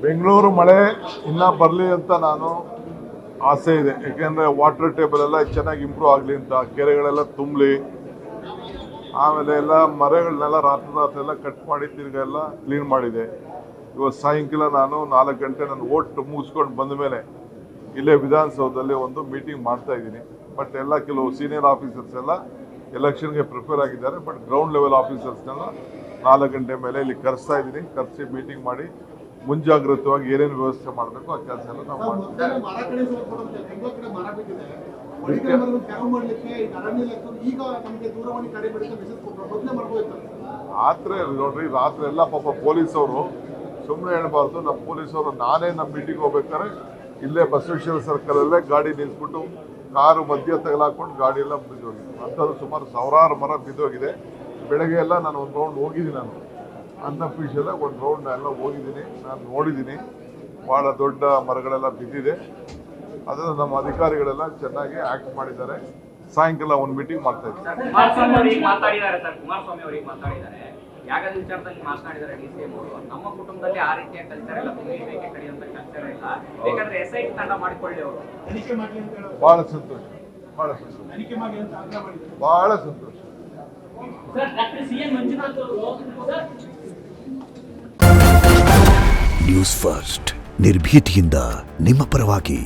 ಬೆಂಗಳೂರು ಮಳೆ ಇನ್ನೂ ಬರಲಿ ಅಂತ ನಾನು ಆಸೆ ಇದೆ. ಯಾಕೆಂದರೆ ವಾಟರ್ ಟೇಬಲ್ ಎಲ್ಲ ಚೆನ್ನಾಗಿ ಇಂಪ್ರೂವ್ ಆಗಲಿ ಅಂತ, ಕೆರೆಗಳೆಲ್ಲ ತುಂಬಲಿ, ಆಮೇಲೆ ಎಲ್ಲ ಮರಗಳನ್ನೆಲ್ಲ ರಾತ್ರಿ ಎಲ್ಲ ಕಟ್ ಮಾಡಿ ತಿರ್ಗಾ ಎಲ್ಲ ಕ್ಲೀನ್ ಮಾಡಿದೆ. ಇವತ್ತು ಸಾಯಂಕಾಲ ನಾನು 4 ಗಂಟೆ ನಾನು ಓಟ್ ಮುಗಿಸ್ಕೊಂಡು ಬಂದ ಮೇಲೆ ಇಲ್ಲೇ ವಿಧಾನಸೌಧದಲ್ಲಿ ಒಂದು ಮೀಟಿಂಗ್ ಮಾಡ್ತಾ ಇದ್ದೀನಿ. ಬಟ್ ಎಲ್ಲ ಕೆಲವು ಸೀನಿಯರ್ ಆಫೀಸರ್ಸ್ ಎಲ್ಲ ಎಲೆಕ್ಷನ್ಗೆ ಪ್ರಿಪೇರ್ ಆಗಿದ್ದಾರೆ. ಬಟ್ ಗ್ರೌಂಡ್ ಲೆವೆಲ್ ಆಫೀಸರ್ಸ್ನೆಲ್ಲ 4 ಗಂಟೆ ಮೇಲೆ ಇಲ್ಲಿ ಕರೆಸ್ತಾ ಇದ್ದೀನಿ. ಕರೆಸಿ ಮೀಟಿಂಗ್ ಮಾಡಿ ಮುಂಜಾಗ್ರತವಾಗಿ ಏನೇನು ವ್ಯವಸ್ಥೆ ಮಾಡಬೇಕು ಆ ಕೆಲಸ ಎಲ್ಲ ನಾವು ಮಾಡ್ತೀವಿ. ರಾತ್ರಿ ನೋಡ್ರಿ, ರಾತ್ರಿ ಎಲ್ಲ ಪಾಪ ಪೊಲೀಸವರು ಸುಮ್ಮನೆ ಹೇಳ್ಬಾರ್ದು. ನಮ್ಮ ಪೊಲೀಸವರು ನಮ್ಮ ಮೀಟಿಂಗ್ ಹೋಗ್ಬೇಕಾದ್ರೆ ಇಲ್ಲೇ ಬಸವೇಶ್ವರ ಸರ್ಕಲಲ್ಲೇ ಗಾಡಿ ನಿಲ್ಲಿಸ್ಬಿಟ್ಟು ಕಾರು ಮಧ್ಯ ತಗಲಾಕೊಂಡು ಗಾಡಿ ಎಲ್ಲ ಬಿದ್ದೋಗಿದೆ. ಅಂಥದ್ದು ಸುಮಾರು ಸಾವಿರಾರು ಮರ ಬಿದ್ದೋಗಿದೆ. ಬೆಳಗ್ಗೆ ಎಲ್ಲ ನಾನು ಒಂದು ರೌಂಡ್ ಹೋಗಿದ್ದೀನಿ. ನಾನು ಅನ್ಅಫಿಷಿಯಲ್ ಒಂದು ರೌಂಡ್ ಎಲ್ಲ ಹೋಗಿದ್ದೀನಿ. ನಾನು ನೋಡಿದ್ದೀನಿ, ಭಾಳ ದೊಡ್ಡ ಮರಗಳೆಲ್ಲ ಬಿದ್ದಿದೆ. ಅದನ್ನು ನಮ್ಮ ಅಧಿಕಾರಿಗಳೆಲ್ಲ ಚೆನ್ನಾಗಿ ಆಕ್ಟ್ ಮಾಡಿದ್ದಾರೆ. ಸಾಯಂಕಾಲ ಒಂದು ಮೀಟಿಂಗ್ ಮಾಡ್ತಾ ಇದ್ದೀವಿ. ಕುಮಾರಸ್ವಾಮಿ ಅವರಿಗೆ ಮಾತಾಡಿದ್ದಾರೆ. ಯಾಗದ ವಿಚಾರದಲ್ಲಿ ಮಾತನಾಡಿದ್ದಾರೆ ಡಿಸಿಎಂ ಅವರು. ನಮ್ಮ ಕುಟುಂಬದಲ್ಲಿ ಆ ರೀತಿಯ ಕಲ್ಚರ್ ಎಲ್ಲ ಬೇಕೆ ಕಡಿಯುವಂತ ಕಲ್ಚರ್ ಇಲ್ಲ, ಬೇಕಾದ್ರೆ ಎಸ್ಐಟಿ ತಂಡ ಮಾಡಿಕೊಳ್ಳಿ ಅವರು. ಬಹಳ ಸಂತೋಷ, ಬಹಳ ಸಂತೋಷ. ನ್ಯೂಸ್ ಫಸ್ಟ್, ನಿರ್ಭೀತಿಯಿಂದ ನಿಮ್ಮ ಪರವಾಗಿ.